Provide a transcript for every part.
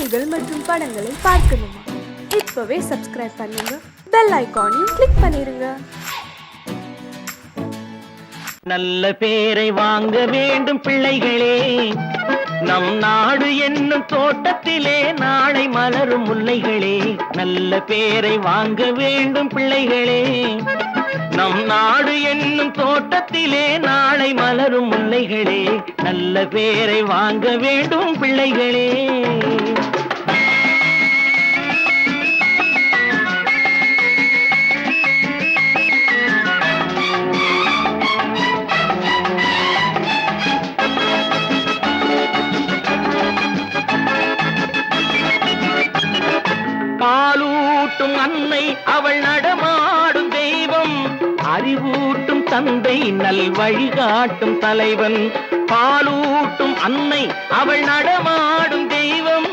செய்திகள் மற்றும் படங்களை பார்க்கணுமா? இப்பவே சப்ஸ்கிரைப் பண்ணுங்க, பெல் ஐகானையும் கிளிக் பண்ணிருங்க. நல்ல பேரை வாங்க வேண்டும் பிள்ளைகளே, நம் நாடு என்னும் தோட்டத்திலே நாளை மலரும் முல்லைகளே. நல்ல பேரை வாங்க வேண்டும் பிள்ளைகளே, நம் நாடு என்னும் தோட்டத்திலே நாளை மலரும் முல்லைகளே. நல்ல பேரை வாங்க வேண்டும் பிள்ளைகளே. பாலூட்டும் அன்னை அவள் நடமாடும் தெய்வம், அறிவூட்டும் தந்தை நல் வழிகாட்டும் தலைவன். பாலூட்டும் அன்னை அவள் நடமாடும் தெய்வம்,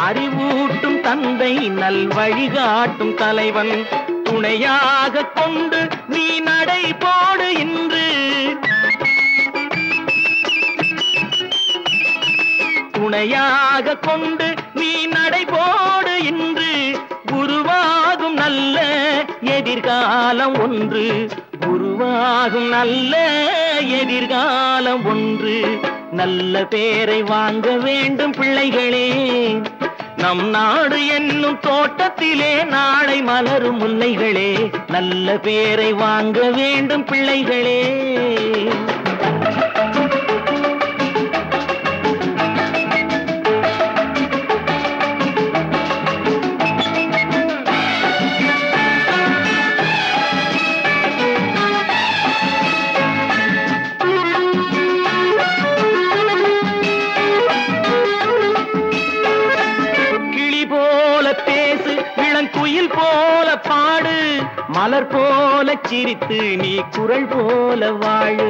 அறிவூட்டும் தந்தை நல் வழிகாட்டும் தலைவன். துணையாக கொண்டு நீ நடை போடு இன்று, துணையாக கொண்டு நீ நடை போடு இன்று. உருவாகும் நல்ல எதிர்காலம் ஒன்று, உருவாகும் நல்ல எதிர்காலம் ஒன்று. நல்ல பேரை வாங்க வேண்டும் பிள்ளைகளே, நம் நாடு என்னும் தோட்டத்திலே நாளை மலரும் முல்லைகளே. நல்ல பேரை வாங்க வேண்டும் பிள்ளைகளே. குயில் போல பாடு, மலர் போல சிரித்து நீ குரல் போல வாழு.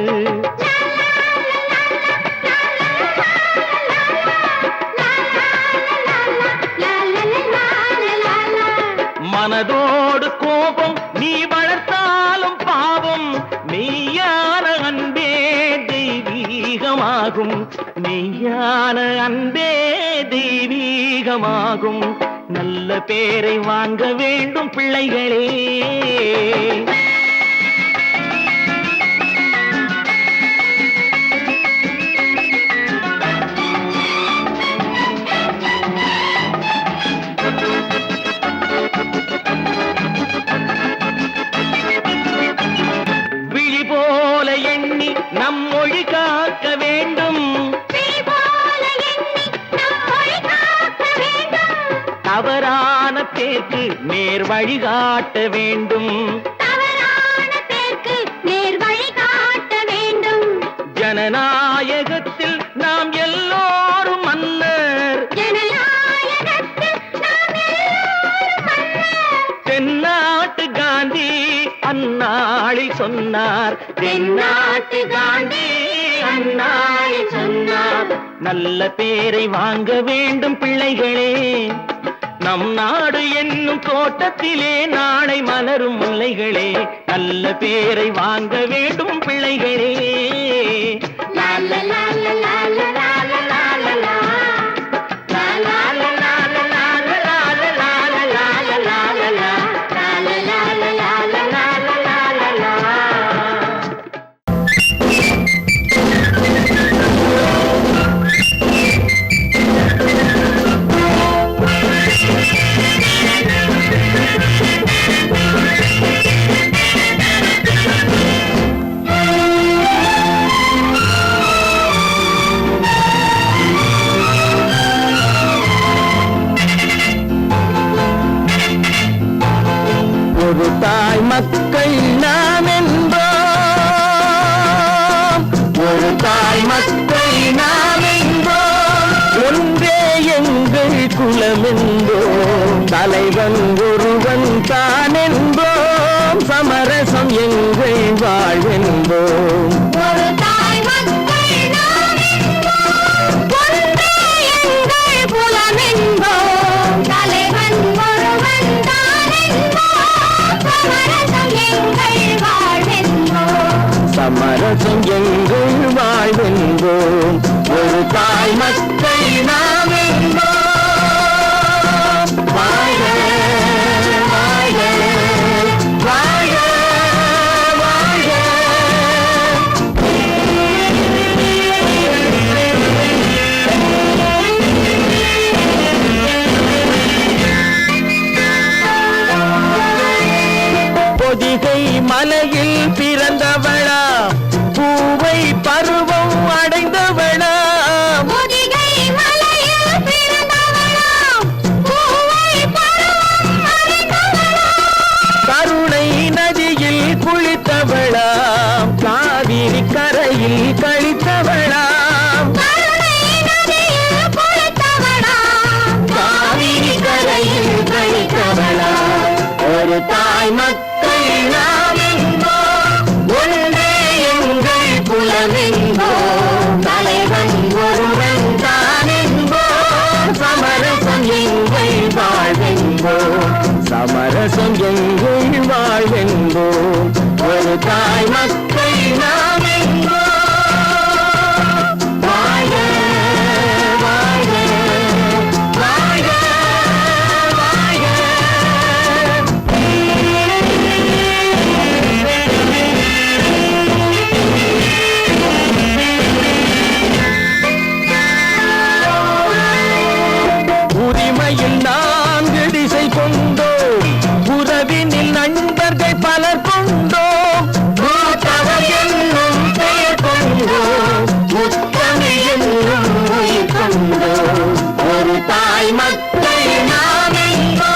மனதோடு கோபம் நீ வளர்த்தாலும் பாவம், மெய்யான அன்பே தெய்வீகமாகும், மெய்யான அன்பே தெய்வீகமாகும். நல்ல பேரை வாங்க வேண்டும் பிள்ளைகளே. விழி போல எண்ணி நம் மொழி காக்க வேண்டும், தவறான பேருக்கு நேர் வழிகாட்ட வேண்டும், ஜனநாயகத்தில் நாம் எல்லோரும் மன்னர், தென்னாட்டு காந்தி அந்நாளில் சொன்னார், தென்னாட்டு காந்தி அந்நாளில் சொன்னார். நல்ல பேரை வாங்க வேண்டும் பிள்ளைகளே, நம் நாடு என்னும் தோட்டத்திலே நாளை மலரும் முல்லைகளே. நல்ல பேரை வாங்க வேண்டும் பிள்ளைகளே. ஒரு தாய் மக்கள் நாம் என்போம், ஒரு தாய் மக்கள் நாம் என்போம், ஒன்றே எங்கள் குலம் என்போம், தலைவன் ஒருவன் தான் என்போம், சமரசம் எங்கள் வாழ்வென்போம். சமரசம் எங்கள் வாழ்வென்போம், ஒரு தாய் மக்கள் நாம் என்போம். மலையில் பிறந்தவளா பூவை பருவம் அடைந்தவளா கருணை நதியில் குளித்தவளாம் காவிரி கரையில் கழித்தவளாம் காவிரி கரையில் கழித்தவளாம் ஒரு தாய் மக்கள் நாம் என்போ ஒன்றே எங்கள் குலமென்போ தலைவன் ஒருவன் தான் என்போ சமரசம் எங்கள் வாழ்வென்போ சமரசம் எங்கள் வாழ்வென்போ ஒரு தாய் மக்கள் நாம் என்போ வாழ்க வாழ்க வாழ்க வாழ்க உரிமையில் 4 திசை கொண்டோம் உறவினில் நண்பர்கள் பலர் கொண்டோம் மூத்தவர் என்னும் பெயர் கொண்டோம் முத்தமிழ் என்னும் உயிர் கொண்டோம் ஒரு தாய் மக்கள் நாம் என்போம்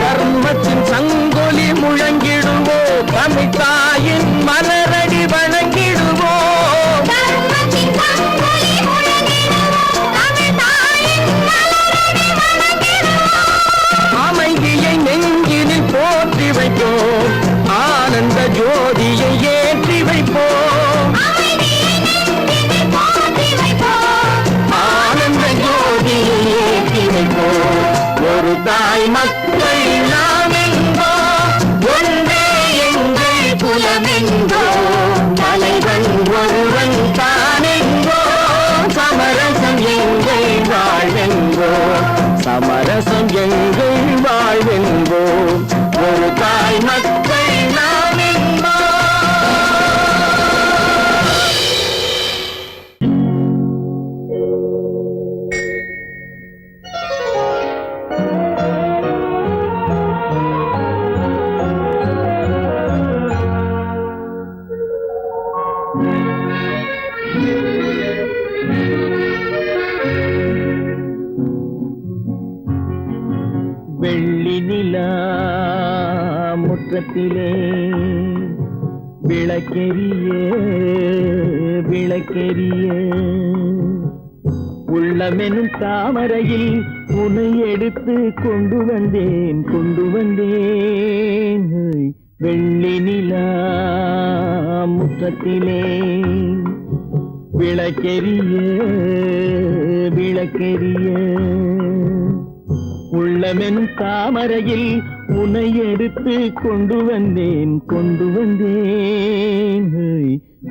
தர்மத்தின் சங்கொலி முழங்கிடுவோம் தமிழ் தாயின் மலரடி வணங்கிடுவோம் அமைதியை நெஞ்சினில் போற்றி வைப்போம் ஆனந்த ஜோதியை ஏற்றி வைப்போம் ஆனந்த ஜோதியை ஏற்றி வைப்போம் ஒரு தாய் மக்கள் நாம் என்போம் ஒன்றே எங்கள் குலமென்போம் தலைவன் ஒருவன் தான் என்போம் சமரசம் எங்கள் வாழ்வென்போம் சமரசம் எங்கள் வாழ்வென்போம் ஒரு தாய் மக்கள் நாம் என்போம் வெள்ளி நிலா முற்றத்திலே விளக்கெரிய விளக்கெரிய உள்ளமெனும் தாமரையில் உன்னை எடுத்து கொண்டு வந்தேன் வெள்ளி நிலா முற்றத்திலே விளக்கெரிய விளக்கெரிய உள்ளமெனும் தாமரையில் உன்னை எடுத்து கொண்டு வந்தேன்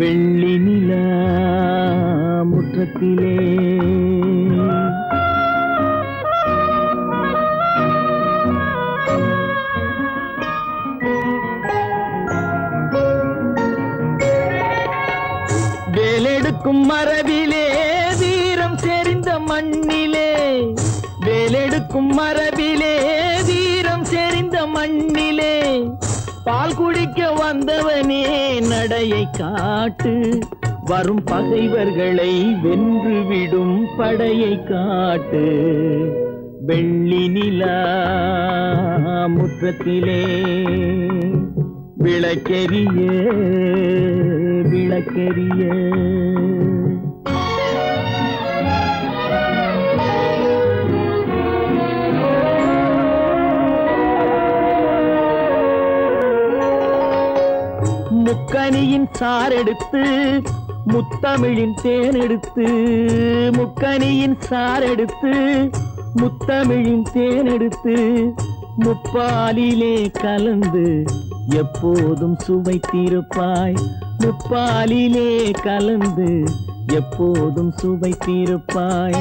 வெள்ளி நிலா முற்றத்திலே வேலெடுக்கும் மரபிலே வீரம் செறிந்த மண்ணிலே வேலெடுக்கும் மரபிலே வீரம் செறிந்த மண்ணிலே பால் குடிக்க வந்தவனே நடையை காட்டு வரும் பகைவர்களை வென்றுவிடும் படையை காட்டு வெள்ளி நிலா முற்றத்திலே விளக்கெரிய விளக்கெரிய முக்கனியின் சாரெடுத்து முத்தமிழின் தேனெடுத்து முக்கனியின் சாரெடுத்து முத்தமிழின் தேனெடுத்து முப்பாலிலே கலந்து எப்போதும் சுவைத்திருப்பாய் முப்பாலிலே கலந்து எப்போதும் சுவைத்திருப்பாய்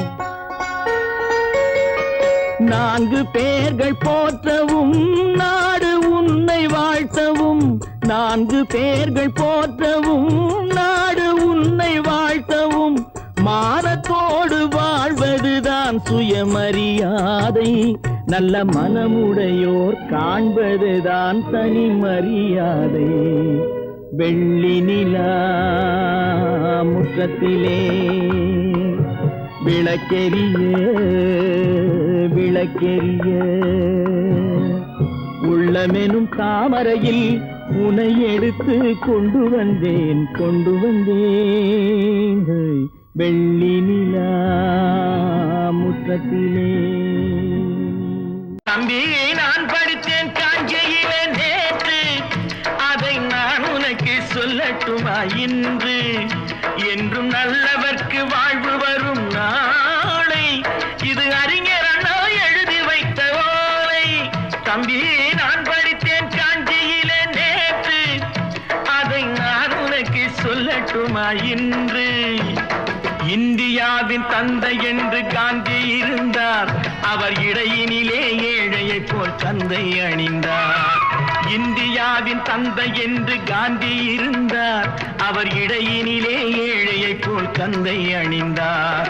4 பேர்கள் போற்றவும் நாடு உன்னை வாழ்த்தவும் 4 பேர்கள் போற்றவும் நாடு உன்னை வாழ்த்தவும் மானத்தோடு வாழ்வதுதான் சுயமரியாதை நல்ல மனமுடையோர் காண்பதுதான் தனி மரியாதை வெள்ளி நிலா முற்றத்திலே விளக்கெரிய விளக்கெரிய உள்ளமெனும் தாமரையில் உனை எடுத்து கொண்டு வந்தேன் வெள்ளி நிலா முற்றத்திலே தம்பி நான் படித்தேன் காஞ்சியிலே நேற்று அதை நான் உனக்கு சொல்லட்டுமா இன்று என்றும் நல்லவர்க்கு வாழ்வு வரும் நாளை இது அறிஞர் அண்ணா எழுதி வைத்த ஓலை தம்பி நான் படித்தேன் காஞ்சியிலே நேற்று அதை நான் உனக்கு சொல்லட்டுமா இன்று இந்தியாவின் தந்தை என்று காந்தி இருந்தார் அவர் இடையினிலே ஏழையை போல் தந்தை அணிந்தார் இந்தியாவின் தந்தை என்று காந்தி இருந்தார் அவர் இடையினிலே ஏழையை போல் தந்தை அணிந்தார்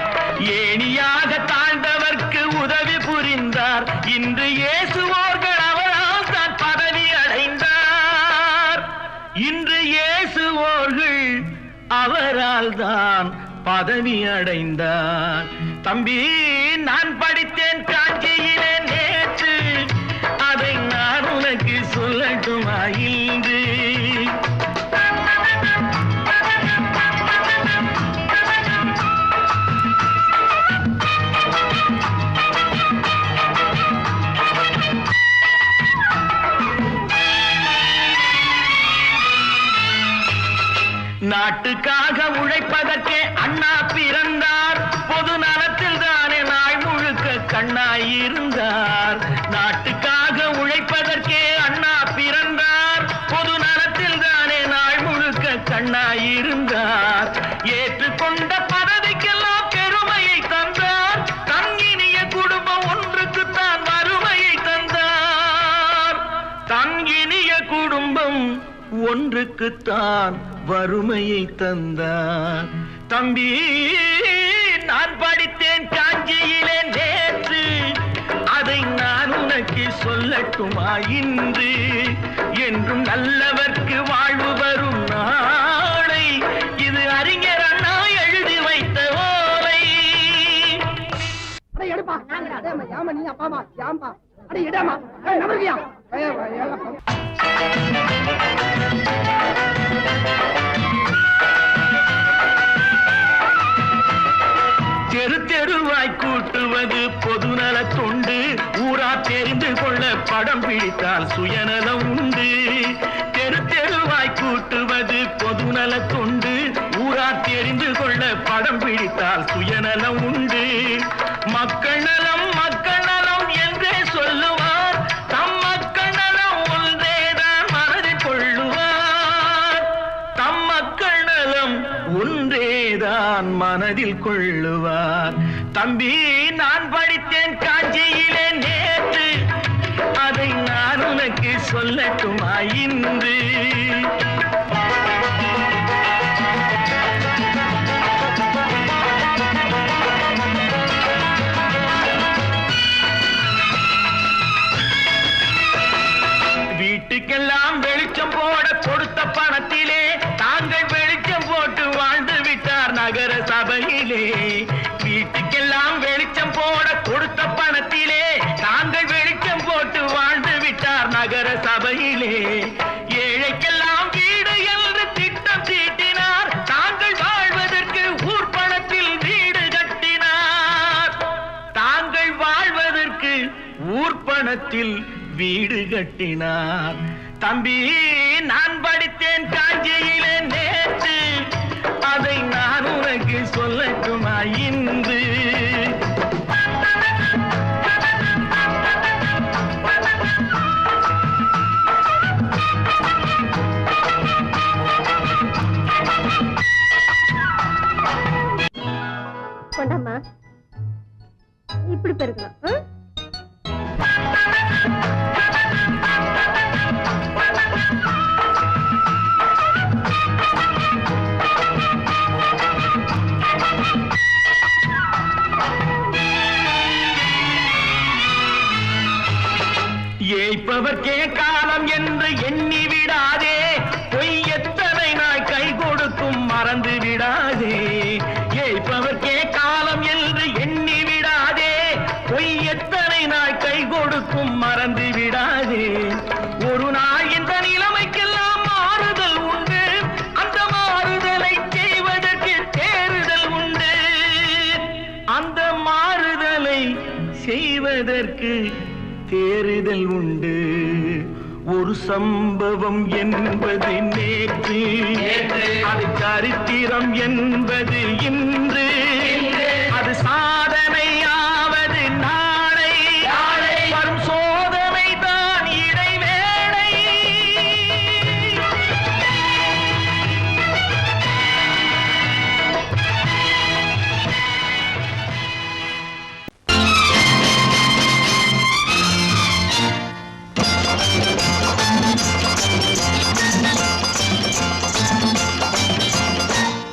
ஏணியாக தாழ்ந்தவர்க்கு உதவி புரிந்தார் இன்று இயேசுவோர்கள் அவரால் தான் பதவி அடைந்தார் இன்று இயேசுவோர்கள் அவரால் தான் பதவி அடைந்தார் தம்பி நான் படித்தேன் காஞ்சியிலே நேற்று அதை நான் உனக்கு சொல்லட்டுமா இன்று நாட்டுக்காக உழைப்பதற்கே அண்ணா பிறந்தார் பொது நலத்தில் தானே நாள் முழுக்க கண்ணாயிருந்தார் நாட்டுக்காக உழைப்பதற்கே அண்ணா பிறந்தார் பொது நலத்தில் தானே நாள் முழுக்க கண்ணாயிருந்தார் ஏற்றுக்கொண்ட பதவிக்கெல்லாம் பெருமையை தந்தார் தங்கினிய குடும்பம் ஒன்றுக்குத்தான் வறுமையை தந்தார் தங்கினிய குடும்பம் ஒன்றுக்குத்தான் வறுமையை தந்தார் தம்பி நான் படித்தேன் காஞ்சியிலே நேற்று அதை நான் உனக்கு சொல்லட்டுமா இன்று என்றும் நல்லவர்க்கு வாழ்வு வரும் நாளை இது அறிஞர் அண்ணா எழுதி வைத்த ஓலை தெரு தெருவாய் கூட்டுவது பொதுநல தொண்டு ஊரா தெரிந்து கொள்ள படம் பிடித்தால் சுயநலம் உண்டு தெரு தெருவாய் கூட்டுவது பொதுநல தொண்டு ஊரா தெரிந்து கொள்ள படம் பிடித்தால் சுயநலம் உண்டு மக்கள் நலம் என்றே சொல்லுவார் தம் மக்கள் நலம் ஒன்றேதான் மனதில் கொள்ளுவார் தம் மக்கள் நலம் ஒன்றேதான் மனதில் கொள்ளுவார் தம்பி நான் படித்தேன் காஞ்சியிலே நேற்று அதை நான் உனக்கு சொல்லட்டுமா இன்று வீட்டுக்கெல்லாம் வெளிச்சம் போட கொடுத்த பணத்திலே தாங்கள் வெளிச்சம் போட்டு வாழ்ந்து விட்டார் நகர சபையிலே வீட்டுக்கெல்லாம் வெளிச்சம் போட கொடுத்த பணத்திலே தாங்கள் வெளிச்சம் போட்டு வாழ்ந்து விட்டார் நகர சபையிலே ஏழைக்கெல்லாம் வீடு என்று திட்டம் தீட்டினார் தாங்கள் வாழ்வதற்கு ஊர் பணத்தில் வீடு கட்டினார் தாங்கள் வாழ்வதற்கு ஊர் பணத்தில் வீடு கட்டினார் தம்பி நான் படித்தேன் காஞ்சியிலே நேற்று அதை நான் உனக்கு சொல்லட்டுமா இன்று கொண்டாமா இப்படி பெருக்கணும் ஏய்ப்பவர்க்கே காலம் என்று எண்ணி விடாதே, பொய் எத்தனை நாய் கை கொடுக்கும் மறந்து விடாதே. ஏய்ப்பவர்க்கே காலம் என்று எண்ணி விடாதே, பொய் எத்தனை நாய் கை கொடுக்கும் மறந்து விடாதே. ஒரு நாள் இந்த நிலைமைக்கெல்லாம் மாறுதல் உண்டு, அந்த மாறுதலை செய்வதற்கு தேறுதல் உண்டு. அந்த மாறுதலை செய்வதற்கு தேறுதல் உண்டு. ஒரு சம்பவம் என்பது நேற்று, அது சரித்திரம் என்பது இன்று, அது சாதனையாவது நாளை, வரும் சோதனை தான் இடைவேளை.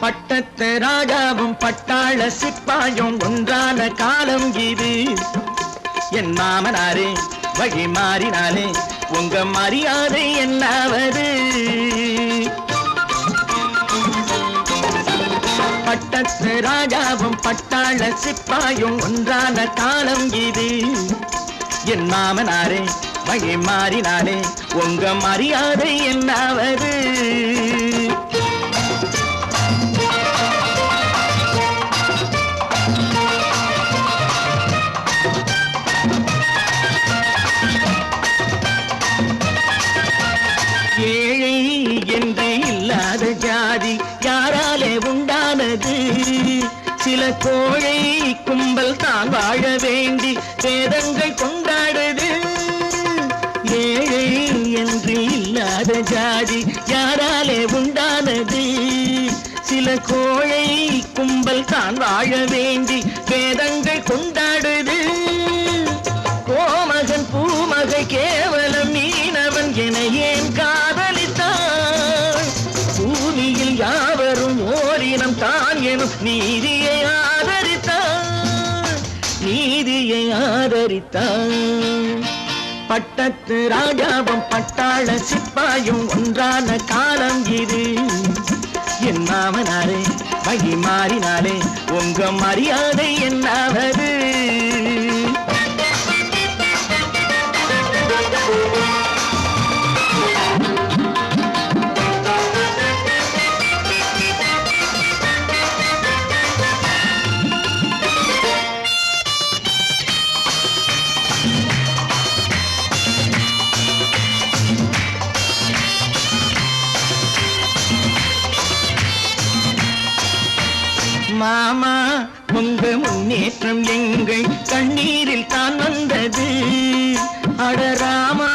பட்டத்து ராஜாவும் பட்டாள சிப்பாயும் ஒன்றான காலம் இது. என் மாமனாரே வழி மாறினாலே உங்க மரியாதை என்னாவது? பட்டத்து ராஜாவும் பட்டாள சிப்பாயும் ஒன்றான காலம் இது. என் மாமனாரே வழி மாறினாலே உங்க மரியாதை என்னாவது? ஏழை என்று இல்லாத ஜாதி யாராலே உண்டானது? சில கோழை கும்பல் தான் வாழ வேண்டி வேதங்கள் கொண்டாடுது. ஏழை என்று இல்லாத ஜாதி யாராலே உண்டானது? சில கோழை கும்பல் தான் வாழ வேண்டி வேதங்கள் கொண்டாடுது. கோமகன் பூமகை கேவலம் மீனவன் என ஏன் காதலித்தான்? பூமியில் யாவரும் ஓரினம் தான் எனும் நீதியை ஆதரித்தான், நீதியை ஆதரித்தான். பட்டத்து ராஜாவும் பட்டாள சிப்பாயும் ஒன்றான காலம் இது. என் மாமனாரே வழி மாறினாலே உங்க மரியாதை என்னாவது? மாமா உங்க முன்னேற்றம் எங்கள் கண்ணீரில் தான் வந்தது. அடராமா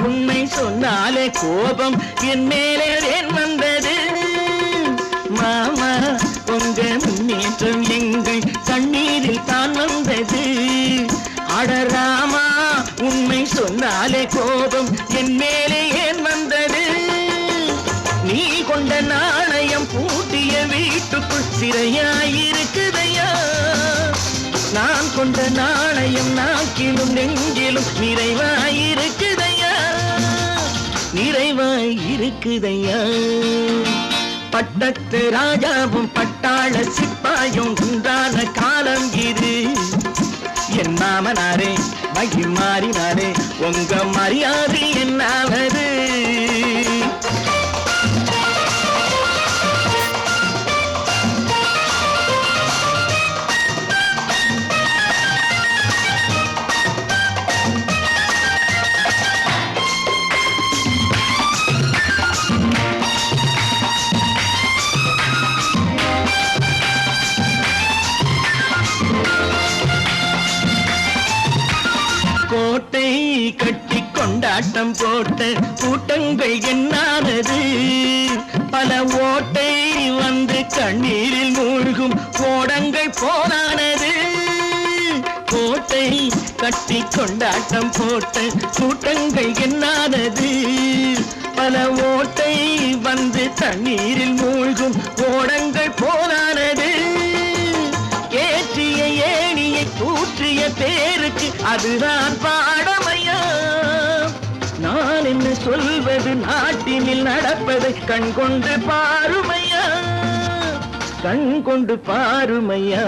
உண்மை சொன்னாலே கோபம் என் மேலே ஏன் வந்தது? மாமா உங்க முன்னேற்றம் எங்கள் கண்ணீரில் தான் வந்தது. அடராமா உண்மை சொன்னாலே கோபம் என் மேலே ஏன் வந்தது? நீ கொண்ட நாணயம் பூட்டிய வீட்டுக்குள் சிறையாயிருக்குதையா? நான் கொண்ட நாணயம் நாக்கிலும் நெஞ்சிலும் நிறைவாயிருக்குதையா, நிறைவாயிருக்குதையா. பட்டத்து ராஜாவும் பட்டாள சிப்பாயும் உண்டான காலம் இது. என் மாமனாரே வழி மாறினாரே உங்க மரியாதை என்னாவது? கோட்டை கட்டி கொண்டாட்டம் போட்ட கூட்டங்கள் என்னானது? பல ஓட்டை வந்து கண்ணீரில் மூழ்கும் கோடங்கள் போனானது. கோட்டை கட்டி கொண்டாட்டம் போட்ட கூட்டங்கள் என்னானது? பல ஓட்டை வந்து தண்ணீரில் மூழ்கும் கோடங்கள் போனானது. ஏற்றிய ஏணியை தூற்றிய பேருக்கு அதுதான் பாடமையா? நான் என்ன சொல்வது, நாட்டினில் நடப்பதை கண் கொண்டு பாருமையா, கண் கொண்டு பாருமையா.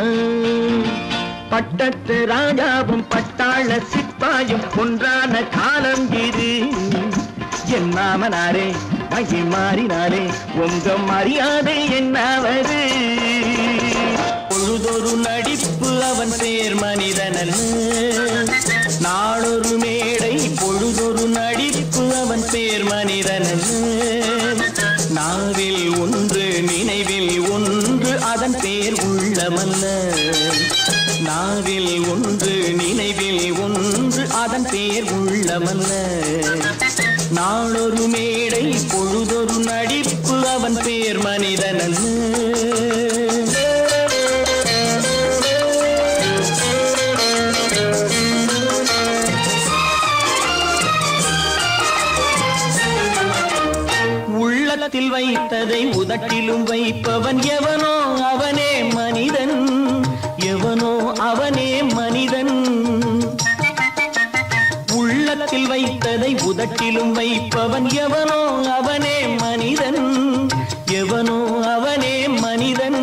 பட்டத்து ராஜாவும் பட்டாள சிப்பாயும் ஒன்றான காலம் இது. என் மாமனாரே மகி மாறினாரே உங்க மரியாதை என்னாவது. பொழுதொரு நடிப்பு அவன் பேர் மனிதனல்ல, நாளொரு மேடை பொழுதொரு நடிப்பு அவன் பேர் மனிதனல்ல. நாவில் ஒன்று நினைவில் ஒன்று அதன் பேர் உள்ளமல்ல, நாவில் ஒன்று நினைவில் ஒன்று அதன் பேர் உள்ளமல்ல. நாளொரு மேடை பொழுதொரு நடிப்பு அவன் பேர் மனிதனல்ல. உள்ளத்தில் வைத்ததை உதட்டிலும் வைப்பவன் எவனோ அவனே மனிதன், எவனோ அவனே மனிதன். உள்ளத்தில் வைத்ததை உதட்டிலும் வைப்பவன் எவனோ அவனே மனிதன், எவனோ அவனே மனிதன்.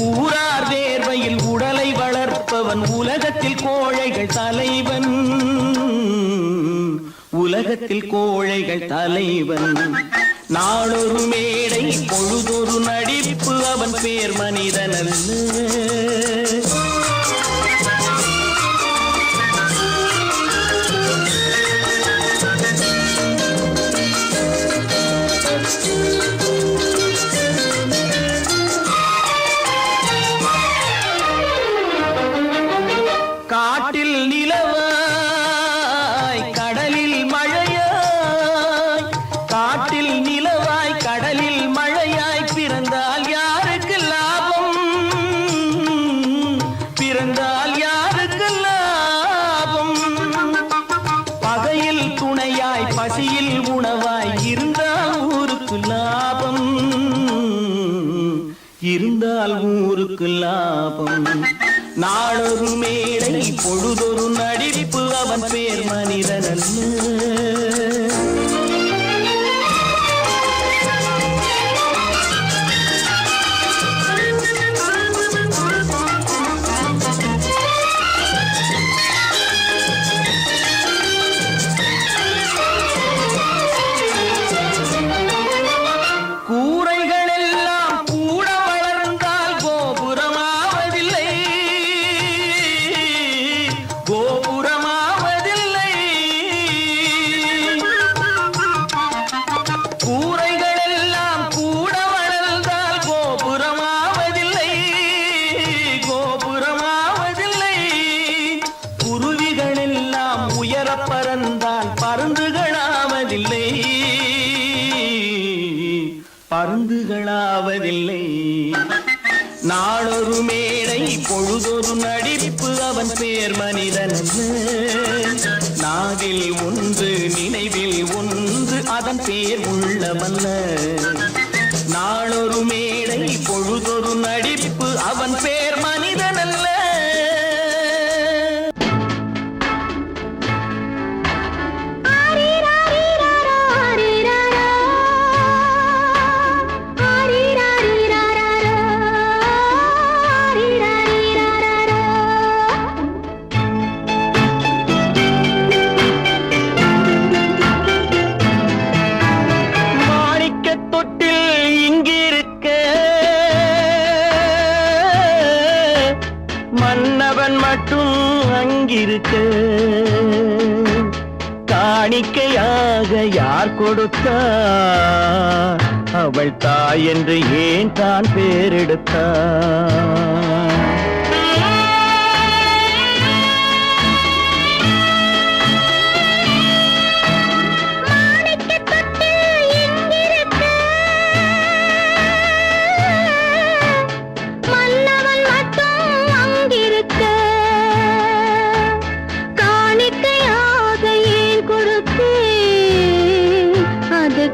ஊரார் வேர்வையில் உடலை வளர்ப்பவன் உலகத்தில் கோழைகள் தலைவன், உலகத்தில் கோழைகள் தலைவன். நாளொரு மேடை பொழுதொரு நடிப்பு அவன் பேர் மனிதனல்ல. காட்டில் நிலவாய் கடலில் மழையாய், காட்டில் நிலவாய் கடலில் மழையாய் பிறந்தால் யாருக்கு லாபம், பிறந்தால் யாருக்கு லாபம். பகையில் துணையாய் பசியில் உணவாய் இருந்தால் ஊருக்கு லாபம், இருந்தால் ஊருக்கு லாபம். நாளொரு மேடை பொழுதொரு நடிப்பு அவன் பேர் மனிதனல்ல. பறந்தால் பருந்துகளாவதில்லை, பருந்துகளாவதில்லை. நாளொரு மேடை பொழுதொரு நடிப்பு அவன் பேர் மனிதனல்ல. நாவில் ஒன்று நினைவில் ஒன்று அதன் பேர் உள்ளமல்ல. நாளொரு மேடை பொழுதொரு நடிப்பு அவன் பேர் மனிதனல்ல. மன்னவன் மட்டும் அங்கிருக்க காணிக்கையாக யார் கொடுத்தார், அவள் தாய் என்று ஏன் தான் பேரெடுத்தார்.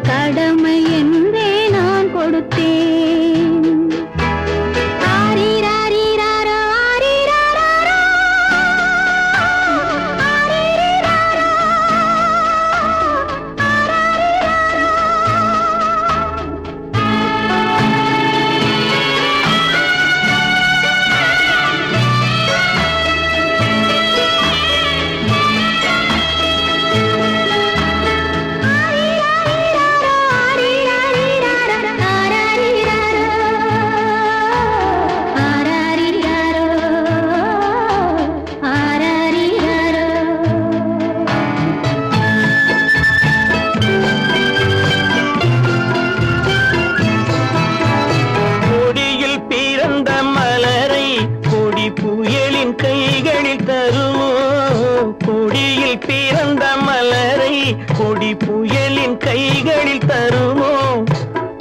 கடமை என்றே நான் கொடுத்தேன். ஆரி ராரி மண்ணில் பிறந்த மலரை கொடி புயலின் கைகளில் தருமோ?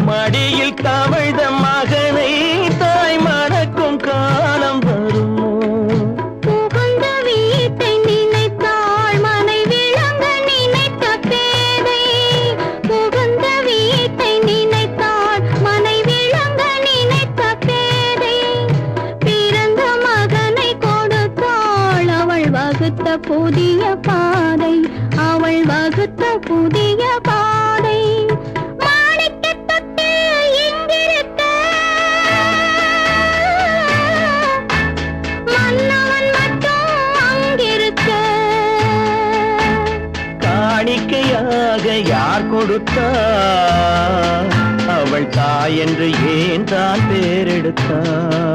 மடியில் தவழ்ந்த மகனை தாய் மணக்கும் காலம் வருமோ? புகுந்த வீட்டை நினைத்தாள் மனை விளங்க நினைத்த பேதை. புகுந்த வீட்டை நினைத்தாள் மனை விளங்க நினைத்த பேதை. பிறந்த மகனை கொடுத்தாள் அவள் வகுத்த புதிய பாதை. அவள் வகுத்த புதிய பாதை. மாணிக்கத் தொட்டில் இங்கிருக்க, மன்னவன் மட்டும் அங்கிருக்க. காணிக்கையாக யார் கொடுத்தார்? அவள் தாய் என்று ஏன் தான் பேரெடுத்தார்?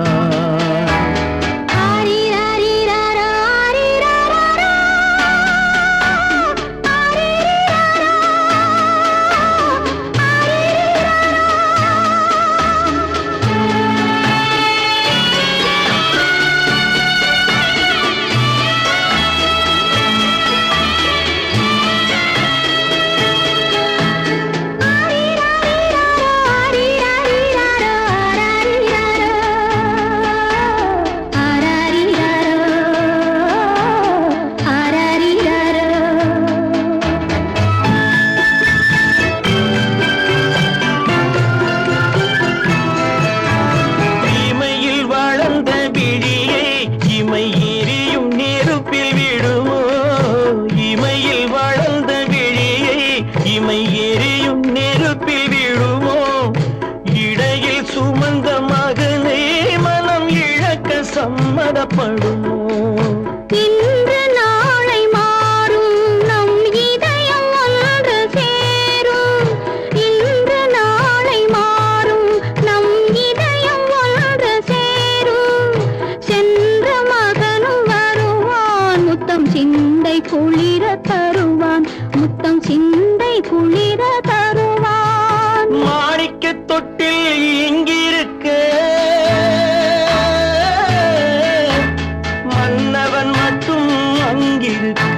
ஆரிராரிராரா, ஆரிராராரா. ஆரிராரா, இமையில் வளர்ந்த விழியை இமை எரியும் நெருப்பில் விடுமோ? இமையில் வளர்ந்த விழியை இமை எரியும் நெருப்பில் விடுமோ? இடையில் சுமந்த மகனை மனம் இழக்க சம்மதப்படுமோ? இன்று நாளை மாறும் நம் இதயம் ஒன்று சேரும். இன்று நாளை மாறும் நம் இதயம் ஒன்று சேரும். சென்ற மகனும் வருவான் முத்தம் சிந்தை குளிர தருவான். முத்தம் சிந்தை குளிர தருவான். மாணிக்கத் தொட்டில் இங்கிருக்க, மன்னவன் மட்டும் அங்கிருக்க.